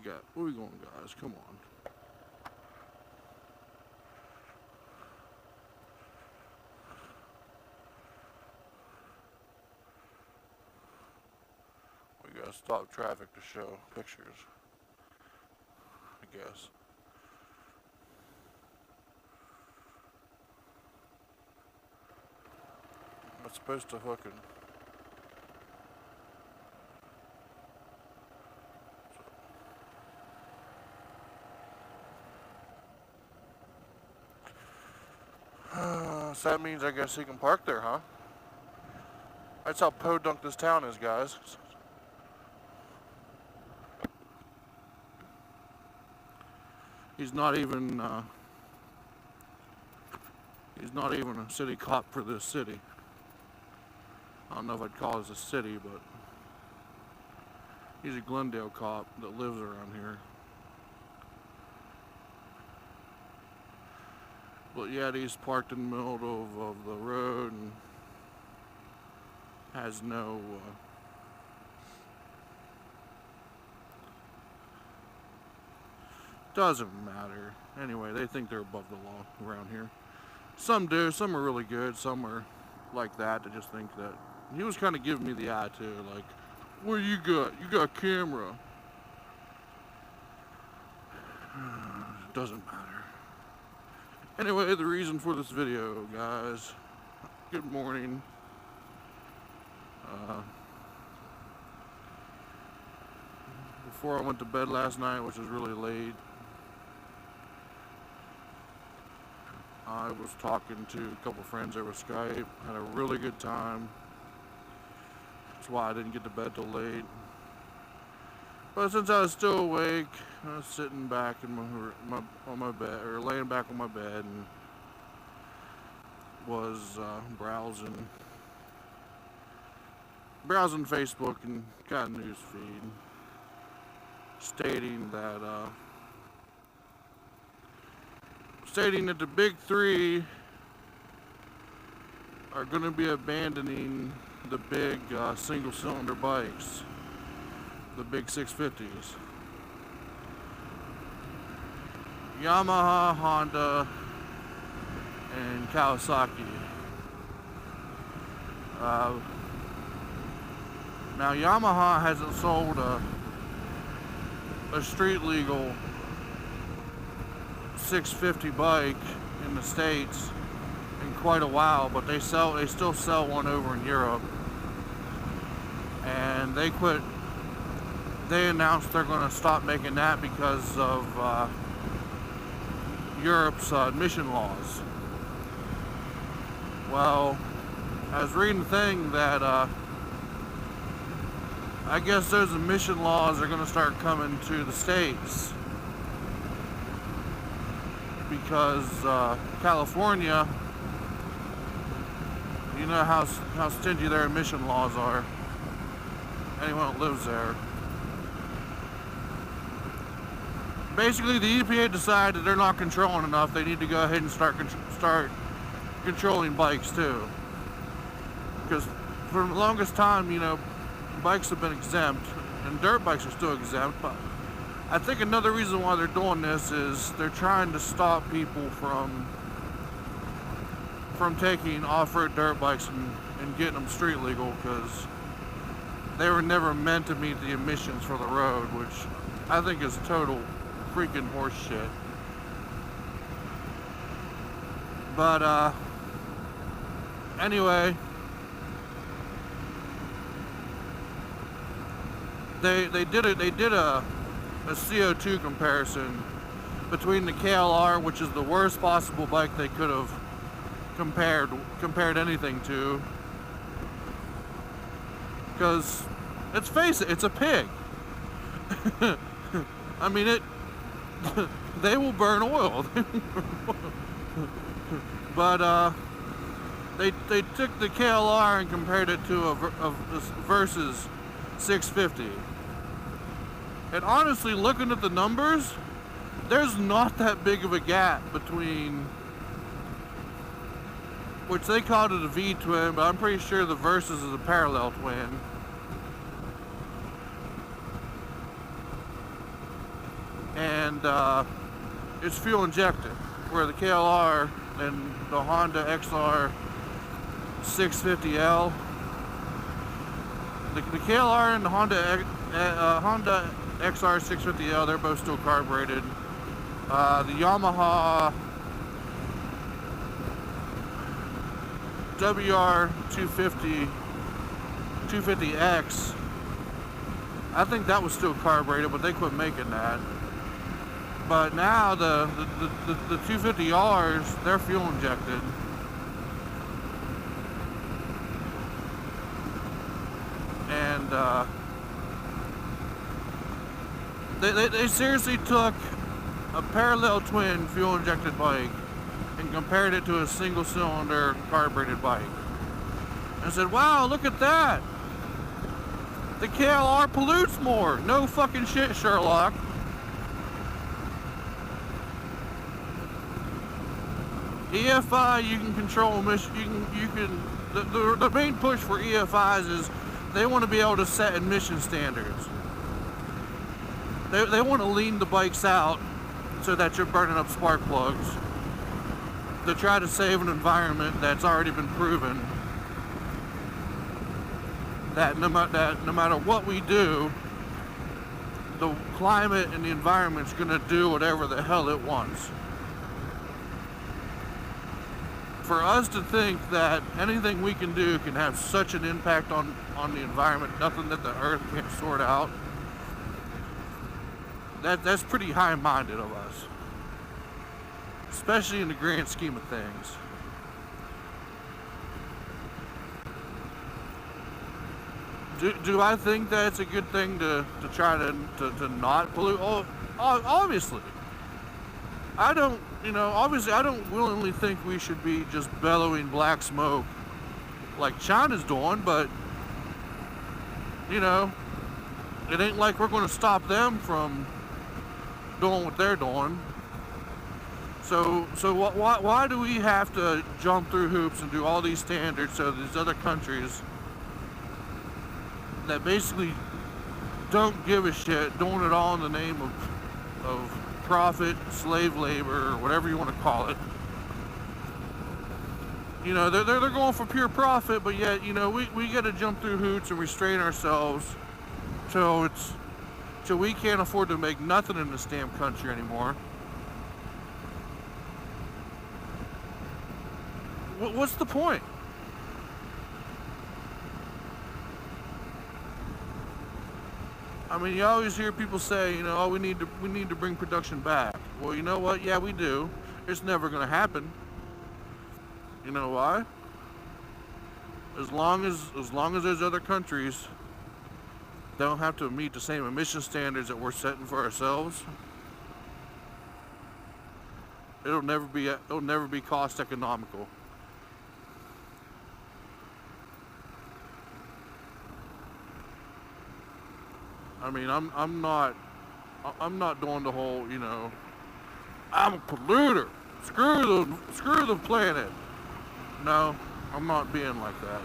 got? Where we going, guys? Come on. We gotta stop traffic to show pictures, I guess. It's supposed to fucking... So that means I guess he can park there, huh? That's how podunk this town is, guys. He's not even a city cop for this city. I don't know if I'd call this a city, but he's a Glendale cop that lives around here. But yet he's parked in the middle of the road and has no doesn't matter. Anyway, they think they're above the law around here. Some do, some are really good, some are like that. They just think that. He was kind of giving me the attitude, like, what do you got? You got a camera. Doesn't matter. Anyway, the reason for this video, guys. Good morning. Before I went to bed last night, which was really late, I was talking to a couple friends over Skype. Had a really good time. That's why I didn't get to bed till late. But since I was still awake, I was sitting back in on my bed, or laying back on my bed, and was browsing Facebook and got a news feed stating that the big three are going to be abandoning the big single-cylinder bikes, the big 650s. Yamaha, Honda, and Kawasaki. Now Yamaha hasn't sold a street legal 650 bike in the States in quite a while, but they still sell one over in Europe. And they announced they're going to stop making that because of Europe's emission laws. Well, I was reading a thing that I guess those emission laws are going to start coming to the States because California, you know how stingy their emission laws are. Anyone that lives there. Basically, the EPA decided they're not controlling enough. They need to go ahead and start controlling bikes too. Because for the longest time, you know, bikes have been exempt, and dirt bikes are still exempt. But I think another reason why they're doing this is they're trying to stop people from taking off-road dirt bikes and getting them street legal, because they were never meant to meet the emissions for the road, which I think is total freaking horse shit. But anyway, they did a CO2 comparison between the KLR, which is the worst possible bike they could have compared anything to, because let's face it, it's a pig. I mean, they will burn oil. But they took the KLR and compared it to a Versys 650. And honestly, looking at the numbers, there's not that big of a gap between, which they called it a V-twin, but I'm pretty sure the Versys is a parallel twin. and it's fuel injected, where the KLR and the Honda XR 650L, the KLR and the Honda XR 650L, they're both still carbureted. The Yamaha WR 250X, I think that was still carbureted, but they quit making that. But now the 250Rs, they're fuel injected. And they seriously took a parallel twin fuel injected bike and compared it to a single cylinder carbureted bike. And said, wow, look at that. The KLR pollutes more. No fucking shit, Sherlock. EFI, you can control emissions. The main push for EFIs is they want to be able to set emission standards. They want to lean the bikes out so that you're burning up spark plugs to try to save an environment that's already been proven that no matter what we do, the climate and the environment's going to do whatever the hell it wants. For us to think that anything we can do can have such an impact on the environment, nothing that the earth can't sort out, that's pretty high-minded of us, especially in the grand scheme of things. Do I think that it's a good thing to try to not pollute? Oh, obviously. Obviously I don't willingly think we should be just bellowing black smoke like China's doing, but, it ain't like we're going to stop them from doing what they're doing. So why do we have to jump through hoops and do all these standards so these other countries that basically don't give a shit, doing it all in the name of profit, slave labor, or whatever you want to call it. They're going for pure profit, but yet, we got to jump through hoops and restrain ourselves till we can't afford to make nothing in this damn country anymore. What's the point? I mean, you always hear people say, we need to bring production back. Well, you know what? Yeah, we do. It's never going to happen. You know why? As long as there's other countries that don't have to meet the same emission standards that we're setting for ourselves, it'll never be cost economical. I mean, I'm not doing the whole, I'm a polluter. Screw the planet. No, I'm not being like that.